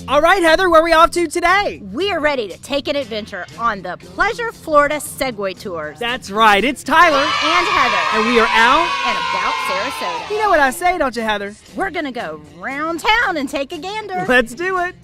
All right, Heather, where are we off to today? We are ready to take an adventure on the Pleasure Florida Segway Tours. That's right, it's Tyler. And Heather. And we are out and about Sarasota. You know what I say, don't you, Heather? We're going to go round town and take a gander. Let's do it.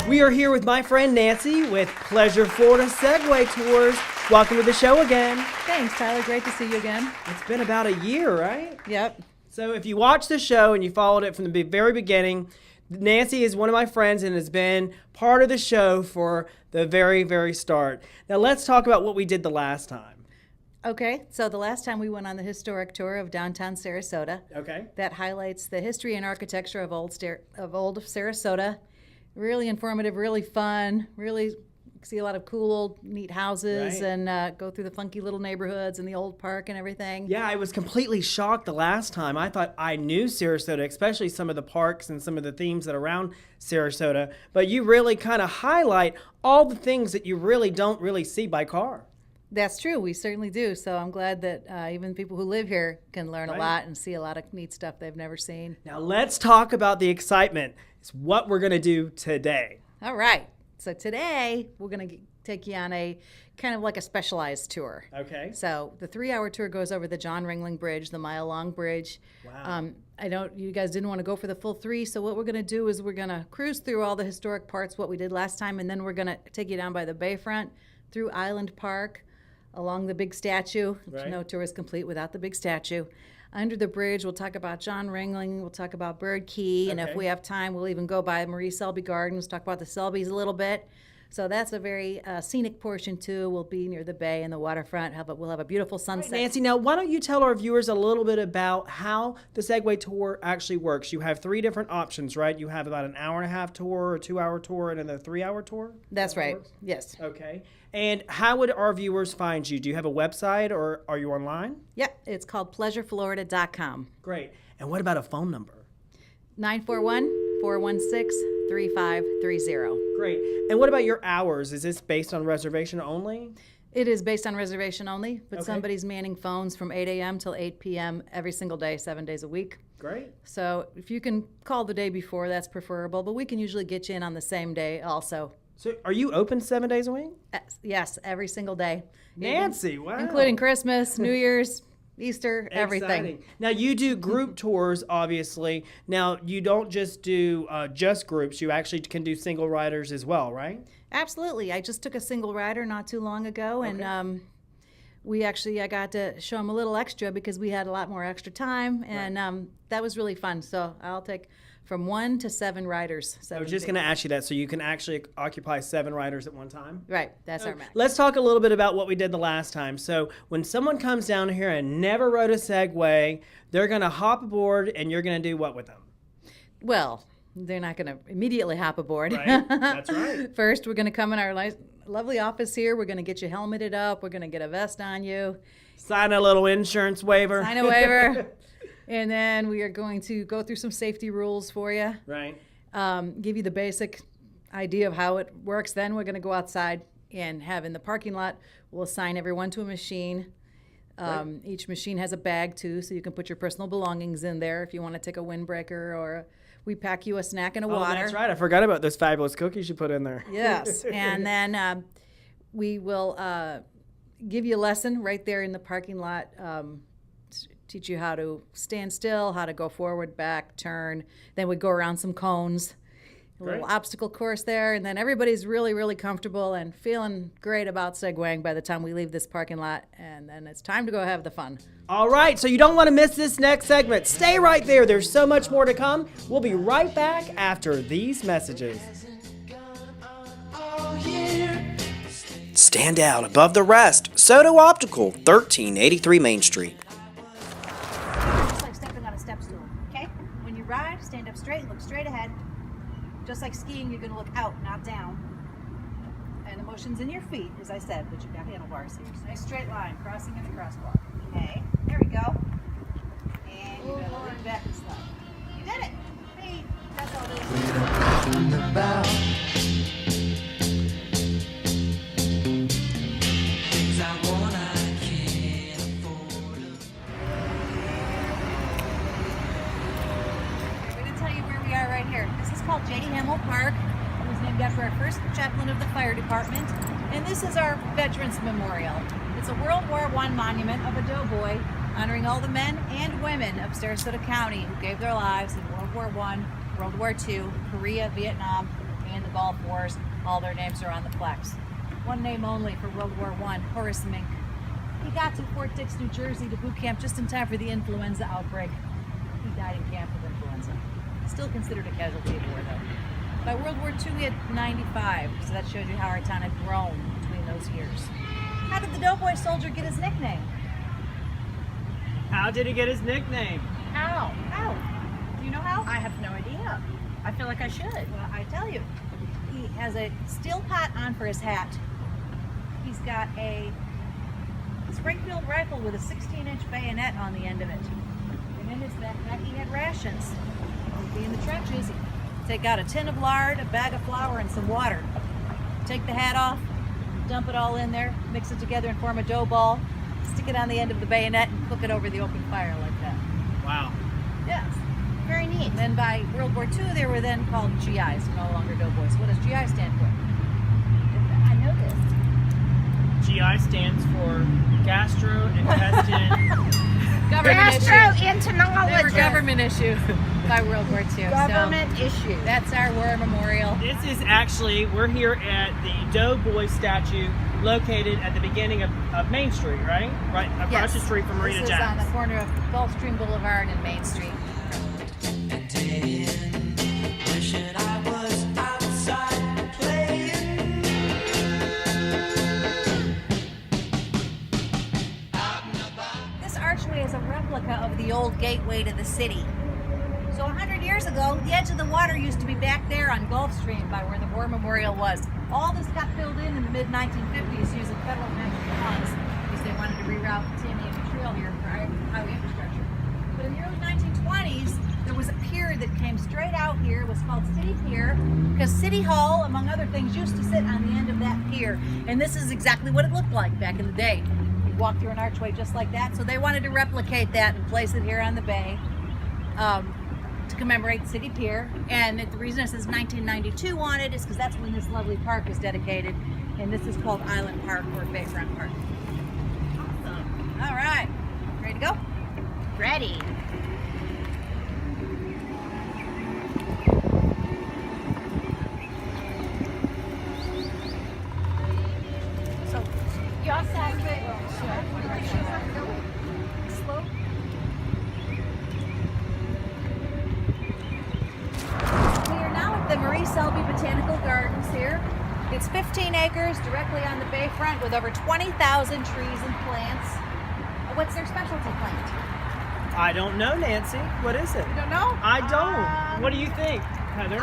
We are here with my friend Nancy with Pleasure Florida Segway Tours. Welcome to the show again. Thanks, Tyler. Great to see you again. It's been about a year, right? Yep. So if you watched the show and you followed it from the very beginning, Nancy is one of my friends and has been part of the show for the very, very start. Now let's talk about what we did the last time. Okay, so the last time we went on the historic tour of downtown Sarasota. Okay. That highlights the history and architecture of old Sarasota. Really informative, really fun, really see a lot of cool, old, neat houses, right. And go through the funky little neighborhoods and the old park and everything. Yeah, I was completely shocked the last time. I thought I knew Sarasota, especially some of the parks and some of the themes that are around Sarasota, but you really kind of highlight all the things that you really don't really see by car. That's true. We certainly do. So I'm glad that even people who live here can learn right. a lot and see a lot of neat stuff they've never seen. Now let's talk about the excitement. It's what we're going to do today. All right. So today we're going to take you on a kind of like a specialized tour. Okay. So the 3-hour tour goes over the John Ringling Bridge, the mile-long bridge. Wow. You guys didn't want to go for the full 3, so what we're going to do is we're going to cruise through all the historic parts, what we did last time, and then we're going to take you down by the bayfront, through Island Park, along the big statue. Right. No tour is complete without the big statue. Under the bridge, we'll talk about John Ringling, we'll talk about Bird Key, and if we have time, we'll even go by Marie Selby Gardens, talk about the Selbys a little bit. So that's a very scenic portion, too. We'll be near the bay and the waterfront. We'll have a beautiful sunset. Right, Nancy, now why don't you tell our viewers a little bit about how the Segway Tour actually works? You have 3 different options, right? You have about an hour-and-a-half tour, a 2-hour tour, and then a 3-hour tour? That's right, yes. Okay. And how would our viewers find you? Do you have a website or are you online? Yep, it's called pleasureflorida.com. Great. And what about a phone number? 941-416-3530. Great. And what about your hours? Is this based on reservation only? It is based on reservation only, but Okay. somebody's manning phones from 8 a.m. till 8 p.m. every single day, 7 days a week. Great. So if you can call the day before, that's preferable, but we can usually get you in on the same day also. So are you open 7 days a week? Yes, every single day. Nancy, wow. Including Christmas, New Year's, Easter, everything. Exciting. Now you do group tours, obviously. Now you don't just do just groups. You actually can do single riders as well, right? Absolutely. I just took a single rider not too long ago, and Okay. I got to show him a little extra because we had a lot more extra time, and that was really fun. So I'll take from 1 to 7 riders. I was just going to ask you that, so you can actually occupy 7 riders at one time? Right, that's our max. Let's talk a little bit about what we did the last time. So when someone comes down here and never rode a Segway, they're going to hop aboard, and you're going to do what with them? Well, they're not going to immediately hop aboard. Right, that's right. First, we're going to come in our lovely office here. We're going to get you helmeted up. We're going to get a vest on you. Sign a little insurance waiver. Sign a waiver. And then we are going to go through some safety rules for you. Right. Give you the basic idea of how it works. Then we're going to go outside and have in the parking lot, we'll assign everyone to a machine. Right. Each machine has a bag, too, so you can put your personal belongings in there if you want to take a windbreaker, or we pack you a snack and a water. Oh, that's right. I forgot about those fabulous cookies you put in there. Yes. And then we will give you a lesson right there in the parking lot, teach you how to stand still, how to go forward, back, turn. Then we go around some cones, a little obstacle course there, and then everybody's really, really comfortable and feeling great about Segwaying by the time we leave this parking lot, and then it's time to go have the fun. All right, so you don't want to miss this next segment. Stay right there. There's so much more to come. We'll be right back after these messages. Stand out above the rest. Soto Optical, 1383 Main Street. Just like stepping on a step stool, okay? When you ride, stand up straight, look straight ahead. Just like skiing, you're going to look out, not down. And the motion's in your feet, as I said, but you've got handlebars here. So nice straight line, crossing in the crosswalk. Okay, there we go. And you're going to lean back and slide. You did it! Hey, that's all it is. right here. This is called J.D. Hamill Park. It was named after our first chaplain of the fire department. And this is our Veterans Memorial. It's a World War I monument of a doughboy honoring all the men and women of Sarasota County who gave their lives in World War I, World War II, Korea, Vietnam, and the Gulf Wars. All their names are on the plaques. One name only for World War I, Horace Mink. He got to Fort Dix, New Jersey to boot camp just in time for the influenza outbreak. He died in camp with influenza. Still considered a casualty of war, though. By World War II, we had 95, so that shows you how our town had grown between those years. How did the doughboy soldier get his nickname? How did he get his nickname? How? How? Do you know how? I have no idea. I feel like I should. Well, I tell you. He has a steel pot on for his hat. He's got a Springfield rifle with a 16-inch bayonet on the end of it. And in his backpack, he had rations. He'd be in the trenches. He'd take out a tin of lard, a bag of flour, and some water. Take the hat off, dump it all in there, mix it together and form a dough ball, stick it on the end of the bayonet, and cook it over the open fire like that. Wow. Yes. Very neat. And then by World War II, they were then called GIs, no longer doughboys. What does GI stand for? I know this. GI stands for gastrointestinal. Government issues. They were Gastroenterology. government issues by World War II. Government issue. That's our war memorial. This is actually, we're here at the Doughboy statue located at the beginning of Main Street, right? Right across Yes. the street from Marina This is on Jacks. the corner of Gulfstream Boulevard and Main Street. Wishing I was outside playing. This archway is a replica of the old gateway to the city. So 100 years ago, the edge of the water used to be back there on Gulfstream by where the War Memorial was. All this got filled in the mid-1950s using federal national funds because they wanted to reroute the Tamiami Trail here for highway infrastructure. But in the early 1920s, there was a pier that came straight out here. It was called City Pier because City Hall, among other things, used to sit on the end of that pier. And this is exactly what it looked like back in the day. You'd walk through an archway just like that. So they wanted to replicate that and place it here on the bay to commemorate City Pier. And the reason it says 1992 on it is because that's when this lovely park was dedicated. And this is called Island Park or Bayfront Park. Awesome. All right. Ready to go? Ready. So, You all set? slow. We are now at the Marie Selby Botanical Gardens here. It's 15 acres directly on the bayfront with over 20,000 trees and plants. What's their specialty plant? I don't know, Nancy. What is it? You don't know? I don't. What do you think, Heather?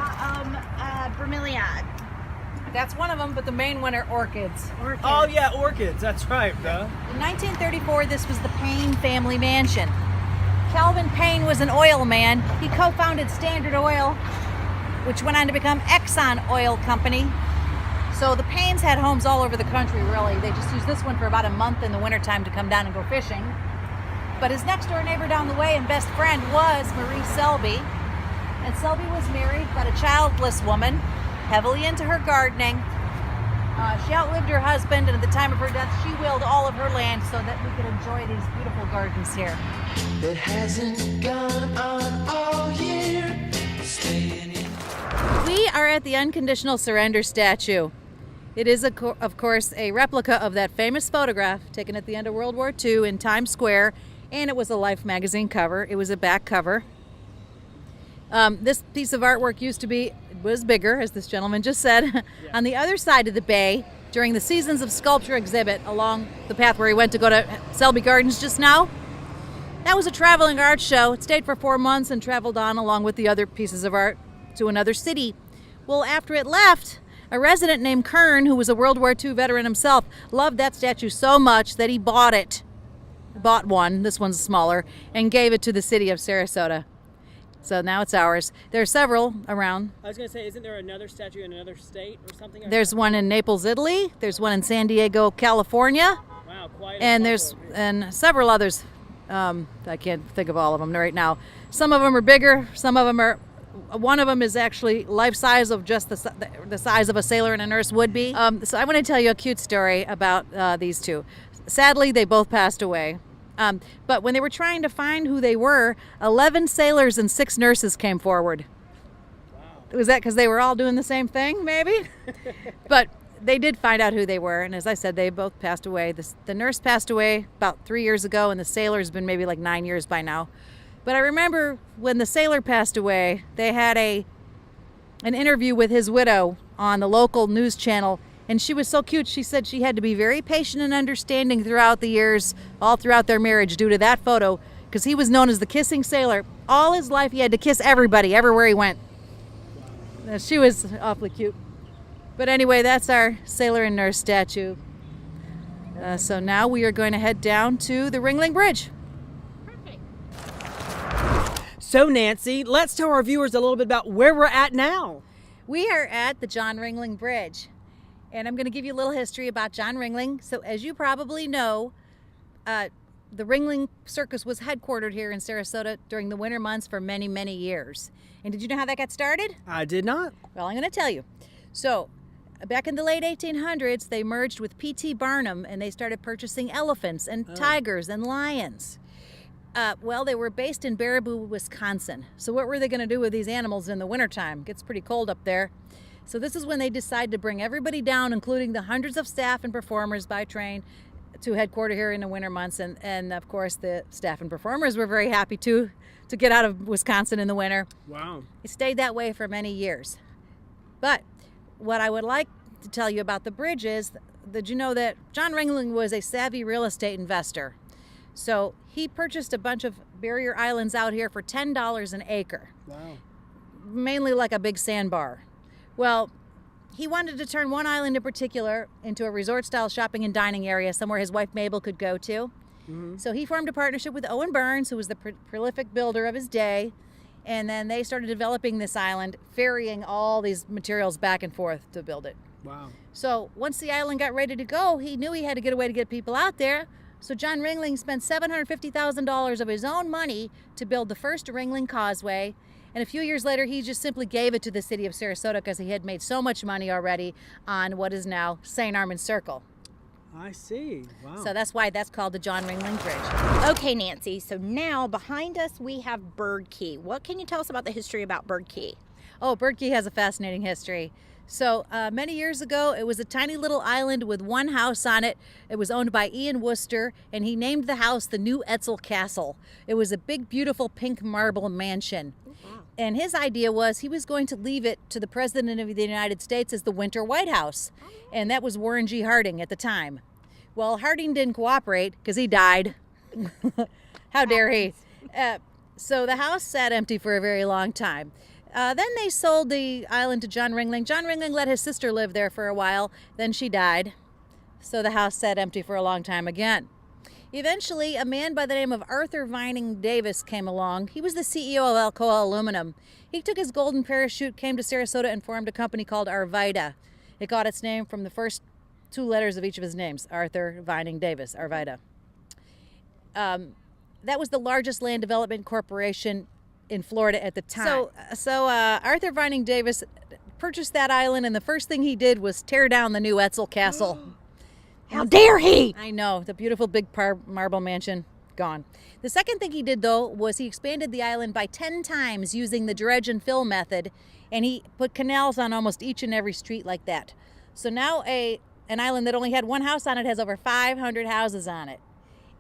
Bromeliad. That's one of them, but the main one are orchids. Oh, yeah, orchids. That's right, bro. In 1934, this was the Payne family mansion. Calvin Payne was an oil man. He co-founded Standard Oil, which went on to become Exxon Oil Company. So the Paynes had homes all over the country, really. They just used this one for about a month in the wintertime to come down and go fishing. But his next door neighbor down the way and best friend was Marie Selby. And Selby was married, but a childless woman, heavily into her gardening. She outlived her husband, and at the time of her death, she willed all of her land so that we could enjoy these beautiful gardens here. That hasn't gone on all year. Staying in. We are at the Unconditional Surrender statue. It is, of course, a replica of that famous photograph taken at the end of World War II in Times Square, and it was a Life magazine cover. It was a back cover. This piece of artwork was bigger, as this gentleman just said, on the other side of the bay during the Seasons of Sculpture exhibit along the path where he went to go to Selby Gardens just now. That was a traveling art show. It stayed for 4 months and traveled on along with the other pieces of art to another city. Well, after it left, a resident named Kern, who was a World War II veteran himself, loved that statue so much that he bought one, this one's smaller, and gave it to the city of Sarasota. So now it's ours. There are several around. I was going to say, isn't there another statue in another state or something? There's one in Naples, Italy. There's one in San Diego, California. Wow, quite a And couple. several others. I can't think of all of them right now. Some of them are bigger. Some of them are One of them is actually life size of just the size of a sailor and a nurse would be. So I want to tell you a cute story about these two. Sadly, they both passed away. But when they were trying to find who they were, 11 sailors and 6 nurses came forward. Wow. Was that because they were all doing the same thing, maybe? But they did find out who they were, and as I said, they both passed away. The nurse passed away about 3 years ago, and the sailor's been maybe like 9 years by now. But I remember when the sailor passed away, they had an interview with his widow on the local news channel, and she was so cute. She said she had to be very patient and understanding throughout the years, all throughout their marriage, due to that photo, because he was known as the kissing sailor. All his life he had to kiss everybody, everywhere he went. She was awfully cute. But anyway, that's our sailor and nurse statue. So now we are going to head down to the Ringling Bridge. So, Nancy, let's tell our viewers a little bit about where we're at now. We are at the John Ringling Bridge, and I'm going to give you a little history about John Ringling. So as you probably know, the Ringling Circus was headquartered here in Sarasota during the winter months for many, many years. And did you know how that got started? I did not. Well, I'm going to tell you. So back in the late 1800s, they merged with P.T. Barnum, and they started purchasing elephants and tigers and lions. Well, they were based in Baraboo, Wisconsin. So what were they going to do with these animals in the wintertime? It gets pretty cold up there. So this is when they decided to bring everybody down, including the hundreds of staff and performers by train, to headquarter here in the winter months. And of course, the staff and performers were very happy to get out of Wisconsin in the winter. Wow. It stayed that way for many years. But what I would like to tell you about the bridge is, did you know that John Ringling was a savvy real estate investor? So he purchased a bunch of barrier islands out here for $10 an acre. Wow. Mainly like a big sandbar. Well, he wanted to turn one island in particular into a resort-style shopping and dining area, somewhere his wife Mabel could go to. Mm-hmm. So he formed a partnership with Owen Burns, who was the prolific builder of his day, and then they started developing this island, ferrying all these materials back and forth to build it. Wow. So once the island got ready to go, he knew he had to get a way to get people out there. So John Ringling spent $750,000 of his own money to build the first Ringling Causeway. And a few years later, he just simply gave it to the city of Sarasota because he had made so much money already on what is now St. Armand Circle. I see. Wow. So that's why that's called the John Ringling Bridge. Okay, Nancy, so now behind us we have Bird Key. What can you tell us about the history about Bird Key? Oh, Bird Key has a fascinating history. So many years ago, it was a tiny little island with one house on it. It was owned by Ian Worcester, and he named the house the New Etzel Castle. It was a big, beautiful pink marble mansion. Wow. And his idea was he was going to leave it to the President of the United States as the Winter White House. And that was Warren G. Harding at the time. Well, Harding didn't cooperate because he died. How dare he? So the house sat empty for a very long time. Then they sold the island to John Ringling. John Ringling let his sister live there for a while. Then she died. So the house sat empty for a long time again. Eventually, a man by the name of Arthur Vining Davis came along. He was the CEO of Alcoa Aluminum. He took his golden parachute, came to Sarasota, and formed a company called Arvida. It got its name from the first 2 letters of each of his names, Arthur Vining Davis, Arvida. That was the largest land development corporation in Florida at the time. So Arthur Vining Davis purchased that island, and the first thing he did was tear down the New Etzel Castle. How dare he? I know, the beautiful big marble mansion, gone. The second thing he did, though, was he expanded the island by 10 times using the dredge and fill method, and he put canals on almost each and every street like that. So now an island that only had one house on it has over 500 houses on it.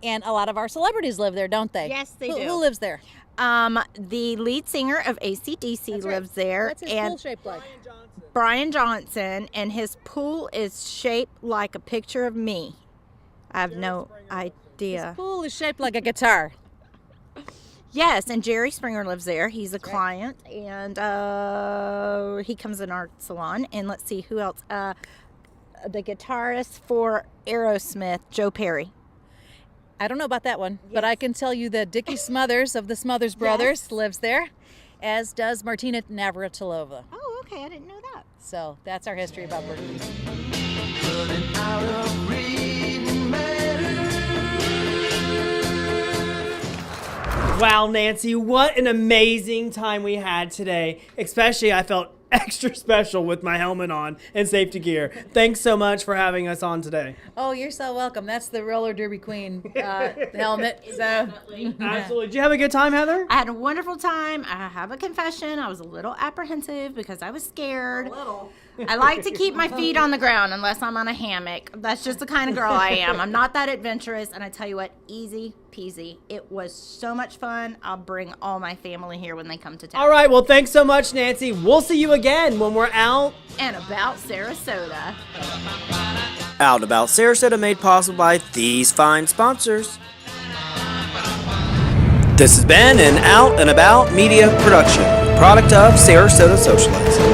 And a lot of our celebrities live there, don't they? Yes, they do. Who lives there? The lead singer of AC/DC lives there. What's his and pool shaped like? Brian Johnson, and his pool is shaped like a picture of me. I have no idea. His pool is shaped like a guitar. Yes, and Jerry Springer lives there. He's a client, and he comes in our salon. And let's see who else. The guitarist for Aerosmith, Joe Perry. I don't know about that one, but I can tell you that Dickie Smothers of the Smothers Brothers lives there, as does Martina Navratilova. Oh, okay. I didn't know that. So that's our history about Bird Key. Running out of reading matter. Wow, Nancy, what an amazing time we had today. Especially, I felt extra special with my helmet on and safety gear. Thanks so much for having us on today. Oh, you're so welcome. That's the roller derby queen helmet. So Absolutely. Did you have a good time, Heather? I had a wonderful time. I have a confession. I was a little apprehensive because I was scared. I like to keep my feet on the ground unless I'm on a hammock. That's just the kind of girl I am. I'm not that adventurous. And I tell you what, easy peasy. It was so much fun. I'll bring all my family here when they come to town. All right. Well, thanks so much, Nancy. We'll see you again when we're out. And about Sarasota. Out and About Sarasota made possible by these fine sponsors. This has been an Out and About media production, product of Sarasota Socialites.